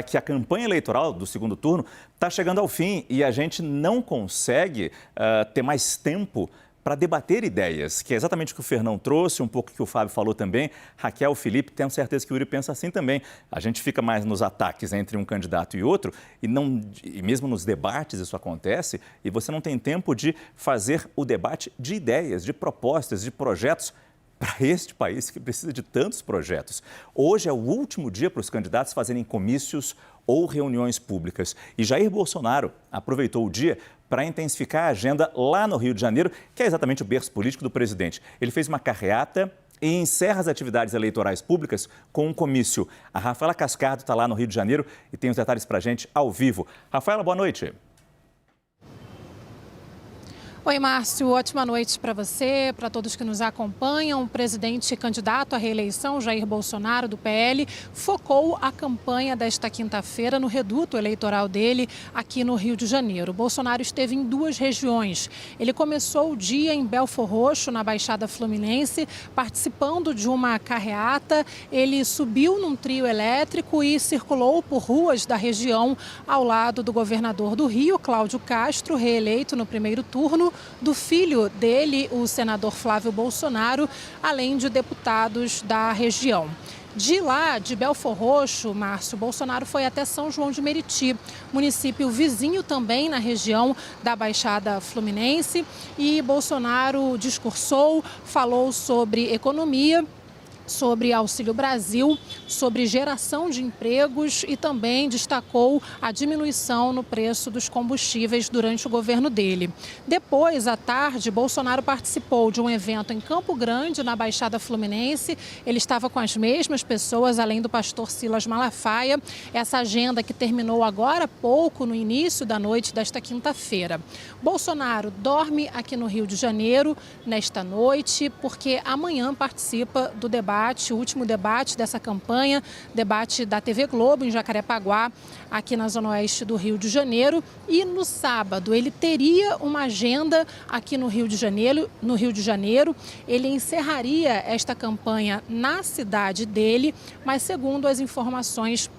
que a campanha eleitoral do segundo turno está chegando ao fim e a gente não consegue ter mais tempo para debater ideias, que é exatamente o que o Fernão trouxe, um pouco que o Fábio falou também. Raquel, Felipe, tenho certeza que o Yuri pensa assim também. A gente fica mais nos ataques entre um candidato e outro e mesmo nos debates isso acontece e você não tem tempo de fazer o debate de ideias, de propostas, de projetos para este país que precisa de tantos projetos. Hoje é o último dia para os candidatos fazerem comícios ou reuniões públicas. E Jair Bolsonaro aproveitou o dia para intensificar a agenda lá no Rio de Janeiro, que é exatamente o berço político do presidente. Ele fez uma carreata e encerra as atividades eleitorais públicas com um comício. A Rafaela Cascardo está lá no Rio de Janeiro e tem os detalhes para a gente ao vivo. Rafaela, boa noite. Oi, Márcio. Ótima noite para você, para todos que nos acompanham. O presidente candidato à reeleição, Jair Bolsonaro, do PL, focou a campanha desta quinta-feira no reduto eleitoral dele aqui no Rio de Janeiro. Bolsonaro esteve em duas regiões. Ele começou o dia em Belfor Roxo, na Baixada Fluminense, participando de uma carreata. Ele subiu num trio elétrico e circulou por ruas da região ao lado do governador do Rio, Cláudio Castro, reeleito no primeiro turno, do filho dele, o senador Flávio Bolsonaro, além de deputados da região. De lá, de Belfor Roxo, Márcio, Bolsonaro foi até São João de Meriti, município vizinho também na região da Baixada Fluminense, e Bolsonaro discursou, falou sobre economia, sobre Auxílio Brasil, sobre geração de empregos e também destacou a diminuição no preço dos combustíveis durante o governo dele. Depois, à tarde, Bolsonaro participou de um evento em Campo Grande, na Baixada Fluminense. Ele estava com as mesmas pessoas, além do pastor Silas Malafaia. Essa agenda que terminou agora há pouco, no início da noite desta quinta-feira. Bolsonaro dorme aqui no Rio de Janeiro nesta noite, porque amanhã participa do debate, o último debate dessa campanha, debate da TV Globo em Jacarepaguá, aqui na Zona Oeste do Rio de Janeiro. E no sábado ele teria uma agenda aqui no Rio de Janeiro. Ele encerraria esta campanha na cidade dele, mas segundo as informações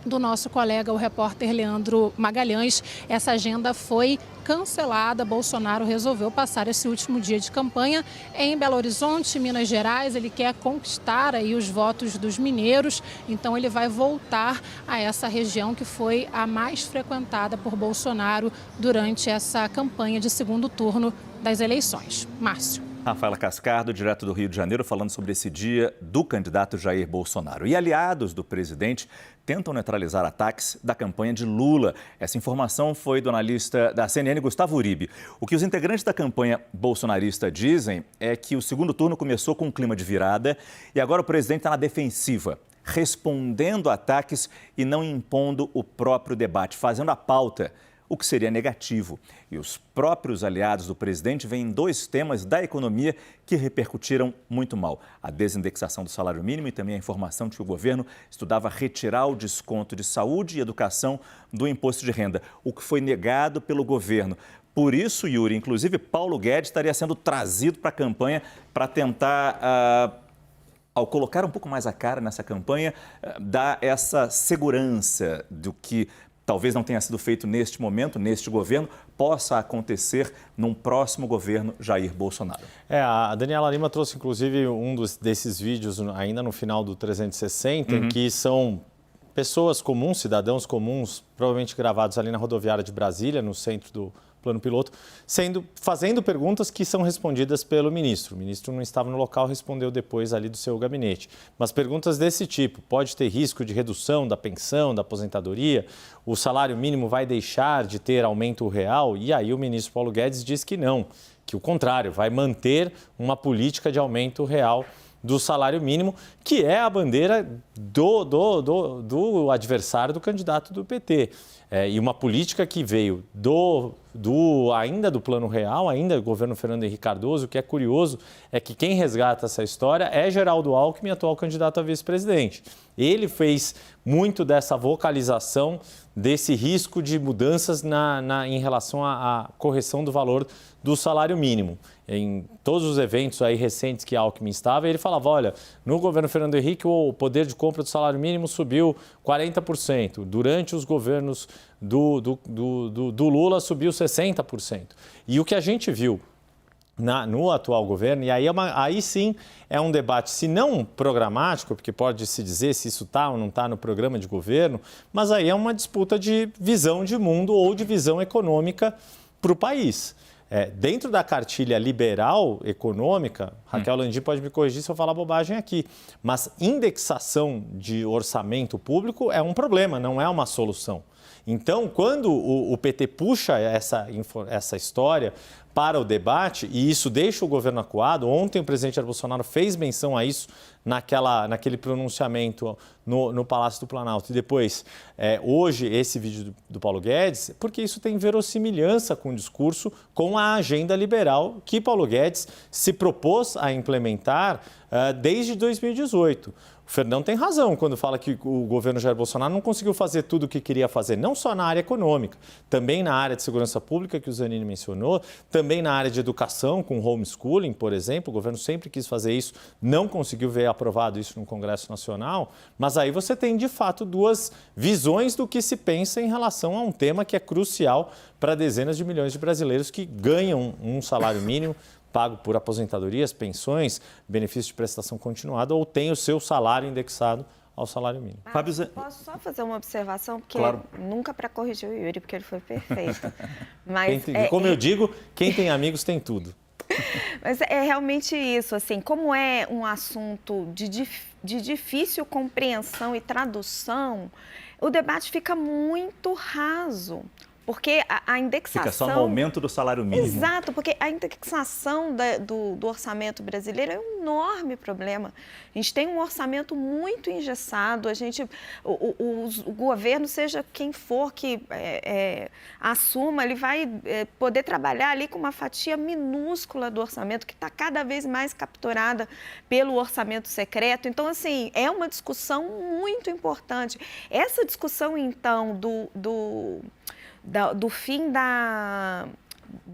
do nosso colega, o repórter Leandro Magalhães, essa agenda foi cancelada. Bolsonaro resolveu passar esse último dia de campanha em Belo Horizonte, Minas Gerais. Ele quer conquistar aí os votos dos mineiros, então ele vai voltar a essa região que foi a mais frequentada por Bolsonaro durante essa campanha de segundo turno das eleições. Márcio. Rafaela Cascardo, direto do Rio de Janeiro, falando sobre esse dia do candidato Jair Bolsonaro. E aliados do presidente tentam neutralizar ataques da campanha de Lula. Essa informação foi do analista da CNN, Gustavo Uribe. O que os integrantes da campanha bolsonarista dizem é que o segundo turno começou com um clima de virada e agora o presidente está na defensiva, respondendo a ataques e não impondo o próprio debate, fazendo a pauta, o que seria negativo. E os próprios aliados do presidente veem dois temas da economia que repercutiram muito mal: a desindexação do salário mínimo e também a informação de que o governo estudava retirar o desconto de saúde e educação do imposto de renda, o que foi negado pelo governo. Por isso, Yuri, inclusive Paulo Guedes estaria sendo trazido para a campanha para tentar, ao colocar um pouco mais a cara nessa campanha, dar essa segurança do que talvez não tenha sido feito neste momento, neste governo, possa acontecer num próximo governo Jair Bolsonaro. A Daniela Lima trouxe, inclusive, desses vídeos ainda no final do 360, em que são pessoas comuns, cidadãos comuns, provavelmente gravados ali na rodoviária de Brasília, no centro do plano piloto, fazendo perguntas que são respondidas pelo ministro. O ministro não estava no local, respondeu depois ali do seu gabinete. Mas perguntas desse tipo: pode ter risco de redução da pensão, da aposentadoria? O salário mínimo vai deixar de ter aumento real? E aí o ministro Paulo Guedes diz que não, que o contrário, vai manter uma política de aumento real do salário mínimo, que é a bandeira do adversário do candidato do PT. E uma política que veio ainda do Plano Real, ainda do governo Fernando Henrique Cardoso. O que é curioso é que quem resgata essa história é Geraldo Alckmin, atual candidato a vice-presidente. Ele fez muito dessa vocalização desse risco de mudanças em relação à correção do valor do salário mínimo. Em todos os eventos aí recentes que Alckmin estava, ele falava, olha, no governo Fernando Henrique o poder de compra do salário mínimo subiu 40%. Durante os governos do Lula subiu 60%. E o que a gente viu no atual governo, e aí sim é um debate, se não programático, porque pode se dizer se isso está ou não está no programa de governo, mas aí é uma disputa de visão de mundo ou de visão econômica para o país. Dentro da cartilha liberal econômica, Raquel Landim pode me corrigir se eu falar bobagem aqui, mas indexação de orçamento público é um problema, não é uma solução. Então, quando o PT puxa essa história para o debate, e isso deixa o governo acuado, ontem o presidente Jair Bolsonaro fez menção a isso naquele pronunciamento no Palácio do Planalto, e depois, hoje, esse vídeo do Paulo Guedes, porque isso tem verossimilhança com o discurso, com a agenda liberal que Paulo Guedes se propôs a implementar desde 2018. O Fernão tem razão quando fala que o governo Jair Bolsonaro não conseguiu fazer tudo o que queria fazer, não só na área econômica, também na área de segurança pública, que o Zanini mencionou, também na área de educação, com homeschooling, por exemplo. O governo sempre quis fazer isso, não conseguiu ver aprovado isso no Congresso Nacional, mas aí você tem, de fato, duas visões do que se pensa em relação a um tema que é crucial para dezenas de milhões de brasileiros que ganham um salário mínimo, pago por aposentadorias, pensões, benefício de prestação continuada, ou tem o seu salário indexado ao salário mínimo. Posso só fazer uma observação? Porque claro. Nunca para corrigir o Yuri, porque ele foi perfeito. Mas, como eu digo, quem tem amigos tem tudo. Mas é realmente isso, assim, como é um assunto de difícil compreensão e tradução, o debate fica muito raso. Porque a indexação... Fica só no aumento do salário mínimo. Exato, porque a indexação do orçamento brasileiro é um enorme problema. A gente tem um orçamento muito engessado, o governo, seja quem for que assuma, ele vai poder trabalhar ali com uma fatia minúscula do orçamento, que está cada vez mais capturada pelo orçamento secreto. Então, assim, é uma discussão muito importante. Essa discussão, então, do fim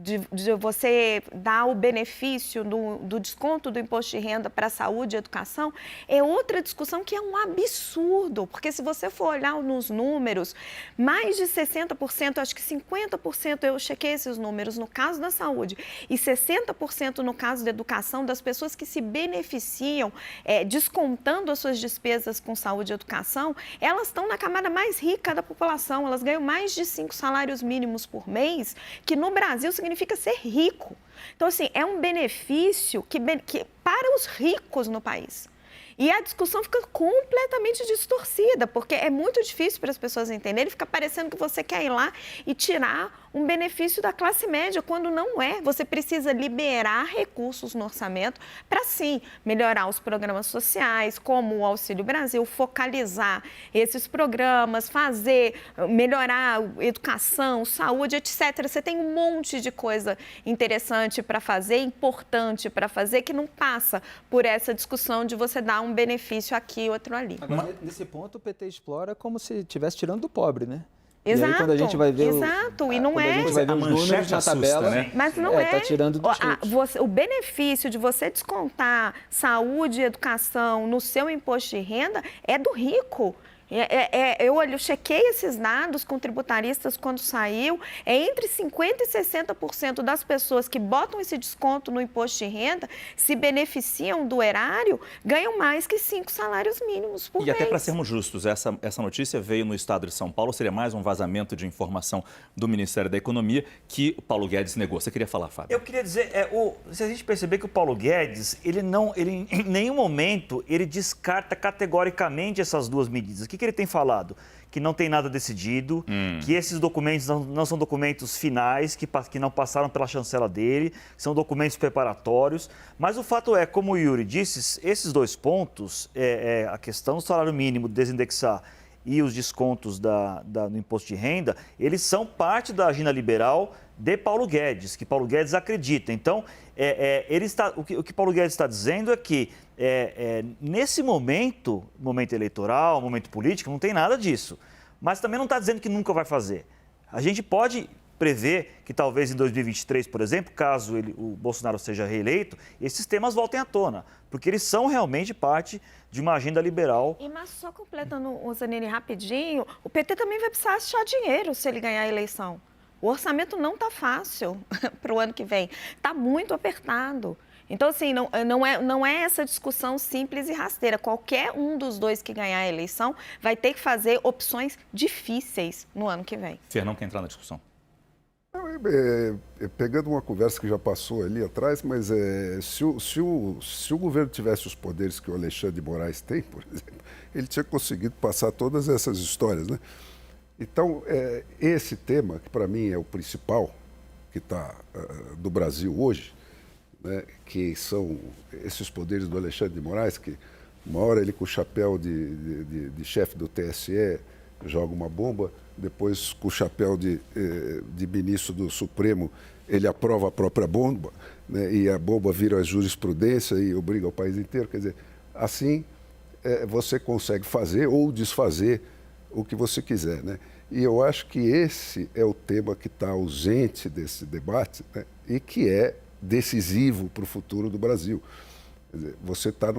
de você dar o benefício do desconto do imposto de renda para a saúde e educação, é outra discussão que é um absurdo, porque se você for olhar nos números, mais de 60%, acho que 50%, eu chequei esses números no caso da saúde, e 60% no caso da educação, das pessoas que se beneficiam descontando as suas despesas com saúde e educação, elas estão na camada mais rica da população, elas ganham mais de 5 salários mínimos por mês, que no Brasil significa ser rico. Então, assim, é um benefício que para os ricos no país. E a discussão fica completamente distorcida, porque é muito difícil para as pessoas entenderem, fica parecendo que você quer ir lá e tirar um benefício da classe média, quando não é. Você precisa liberar recursos no orçamento para, sim, melhorar os programas sociais, como o Auxílio Brasil, focalizar esses programas, melhorar a educação, saúde, etc. Você tem um monte de coisa interessante para fazer, importante para fazer, que não passa por essa discussão de você dar um benefício aqui e outro ali. Agora, nesse ponto, o PT explora como se estivesse tirando do pobre, né? Exato, e aí, quando a gente vai ver e não é. A gente vai ver os números na tabela, né? Mas não é. Tá tirando do O benefício de você descontar saúde e educação no seu imposto de renda é do rico. Eu chequei esses dados com tributaristas quando saiu, entre 50% e 60% das pessoas que botam esse desconto no imposto de renda, se beneficiam do erário, ganham mais que 5 salários mínimos por mês. E até para sermos justos, essa notícia veio no estado de São Paulo, seria mais um vazamento de informação do Ministério da Economia que o Paulo Guedes negou. Você queria falar, Fábio? Eu queria dizer, se a gente perceber que o Paulo Guedes, ele em nenhum momento, ele descarta categoricamente essas duas medidas. O que ele tem falado? Que não tem nada decidido, que esses documentos não são documentos finais, que não passaram pela chancela dele, são documentos preparatórios. Mas o fato é, como o Yuri disse, esses dois pontos, a questão do salário mínimo desindexar e os descontos no imposto de renda, eles são parte da agenda liberal de Paulo Guedes, que Paulo Guedes acredita. Então, o que Paulo Guedes está dizendo é que nesse momento eleitoral, momento político, não tem nada disso. Mas também não está dizendo que nunca vai fazer. A gente pode prever que talvez em 2023, por exemplo, caso o Bolsonaro seja reeleito, esses temas voltem à tona, porque eles são realmente parte de uma agenda liberal. Mas só completando o Zanini rapidinho, o PT também vai precisar achar dinheiro se ele ganhar a eleição. O orçamento não está fácil para o ano que vem, está muito apertado. Então, assim, não é essa discussão simples e rasteira. Qualquer um dos dois que ganhar a eleição vai ter que fazer opções difíceis no ano que vem. Fernão quer entrar na discussão. Pegando uma conversa que já passou ali atrás, mas se o governo tivesse os poderes que o Alexandre de Moraes tem, por exemplo, ele tinha conseguido passar todas essas histórias, né? Então, esse tema, que para mim é o principal que está do Brasil hoje, né, que são esses poderes do Alexandre de Moraes, que uma hora ele com o chapéu de chefe do TSE joga uma bomba, depois com o chapéu de ministro do Supremo ele aprova a própria bomba, né, e a bomba vira jurisprudência e obriga o país inteiro. Quer dizer, assim você consegue fazer ou desfazer o que você quiser, né? E eu acho que esse é o tema que está ausente desse debate, né, e que é decisivo para o futuro do Brasil. Quer dizer, você está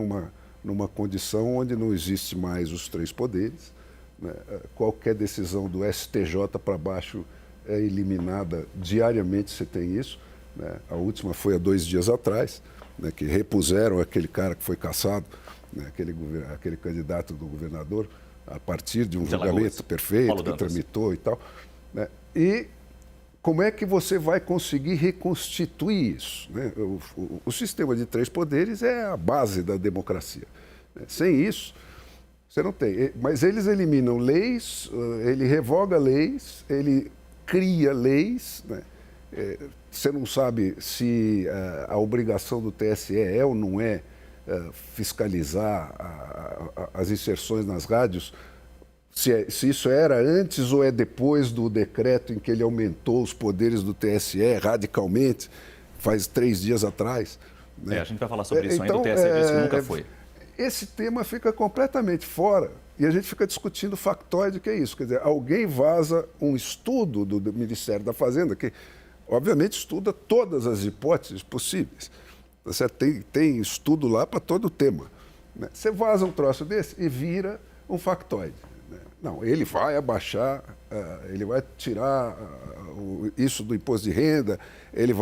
numa condição onde não existe mais os três poderes, né? Qualquer decisão do STJ para baixo é eliminada diariamente, você tem isso, né? A última foi há 2 dias atrás, né, que repuseram aquele cara que foi cassado, né, aquele candidato do governador, a partir de um julgamento perfeito, que tramitou e tal, né? E como é que você vai conseguir reconstituir isso, né? O sistema de 3 poderes é a base da democracia, né? Sem isso, você não tem. Mas eles eliminam leis, ele revoga leis, ele cria leis, né? Você não sabe se a obrigação do TSE é ou não é fiscalizar as inserções nas rádios, se isso era antes ou é depois do decreto em que ele aumentou os poderes do TSE radicalmente, faz 3 dias atrás, né? A gente vai falar sobre isso ainda, o TSE disse que nunca foi. Esse tema fica completamente fora e a gente fica discutindo factoide, que é isso. Quer dizer, alguém vaza um estudo do Ministério da Fazenda, que obviamente estuda todas as hipóteses possíveis. Você tem estudo lá para todo o tema, né? Você vaza um troço desse e vira um factoide, né? Não, ele vai abaixar, ele vai tirar isso do imposto de renda, ele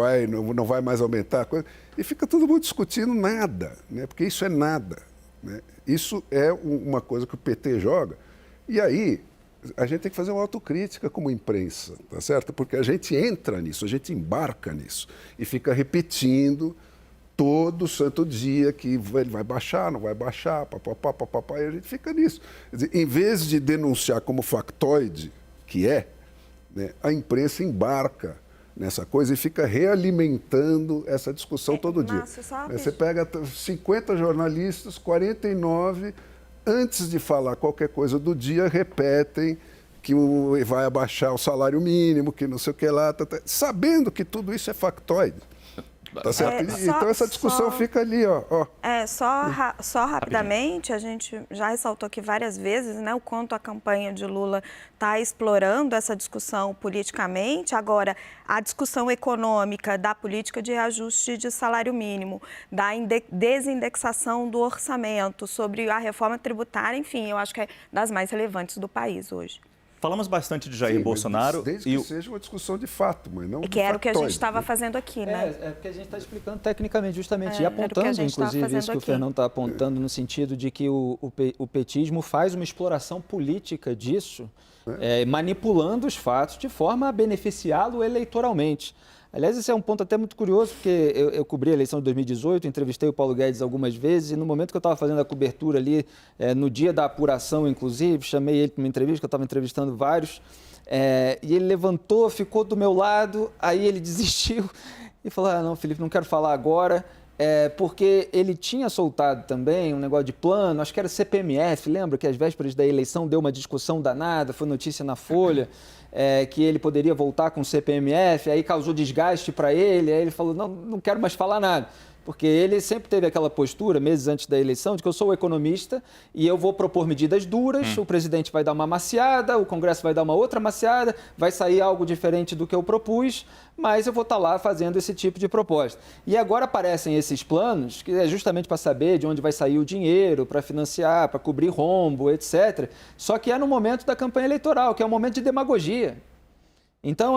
não vai mais aumentar a coisa. E fica todo mundo discutindo nada, né? Porque isso é nada, né? Isso é uma coisa que o PT joga. E aí a gente tem que fazer uma autocrítica como imprensa, tá certo? Porque a gente entra nisso, a gente embarca nisso e fica repetindo todo santo dia que ele vai baixar, não vai baixar, papapá, e a gente fica nisso. Quer dizer, em vez de denunciar como factoide, que é, né, a imprensa embarca nessa coisa e fica realimentando essa discussão todo dia. Você pega 50 jornalistas, 49, antes de falar qualquer coisa do dia, repetem que vai abaixar o salário mínimo, que não sei o que lá, sabendo que tudo isso é factoide. Tá certo? Então essa discussão fica ali, ó. Só rapidamente, a gente já ressaltou aqui várias vezes, né, o quanto a campanha de Lula está explorando essa discussão politicamente. Agora, a discussão econômica da política de reajuste de salário mínimo, da desindexação do orçamento, sobre a reforma tributária, enfim, eu acho que é das mais relevantes do país hoje. Falamos bastante de Jair Bolsonaro. Desde que seja uma discussão de fato, mas não de que era o que a gente estava fazendo aqui, né? É porque a gente está explicando tecnicamente, justamente, e apontando, inclusive, isso que o Fernão está apontando, no sentido de que o petismo faz uma exploração política disso, manipulando os fatos de forma a beneficiá-lo eleitoralmente. Aliás, esse é um ponto até muito curioso, porque eu cobri a eleição de 2018, entrevistei o Paulo Guedes algumas vezes, e no momento que eu estava fazendo a cobertura ali, no dia da apuração, inclusive, chamei ele para uma entrevista, que eu estava entrevistando vários, e ele levantou, ficou do meu lado, aí ele desistiu e falou, não, Felipe, não quero falar agora. porque ele tinha soltado também um negócio de plano, acho que era CPMF, lembra que às vésperas da eleição deu uma discussão danada, foi notícia na Folha, que ele poderia voltar com o CPMF, aí causou desgaste para ele, aí ele falou, não quero mais falar nada. Porque ele sempre teve aquela postura, meses antes da eleição, de que eu sou o economista e eu vou propor medidas duras, o presidente vai dar uma maciada, o Congresso vai dar uma outra maciada, vai sair algo diferente do que eu propus, mas eu vou estar lá fazendo esse tipo de proposta. E agora aparecem esses planos, que é justamente para saber de onde vai sair o dinheiro, para financiar, para cobrir rombo, etc. Só que é no momento da campanha eleitoral, que é um momento de demagogia. Então,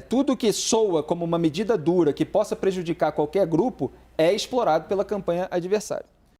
tudo que soa como uma medida dura que possa prejudicar qualquer grupo é explorado pela campanha adversária.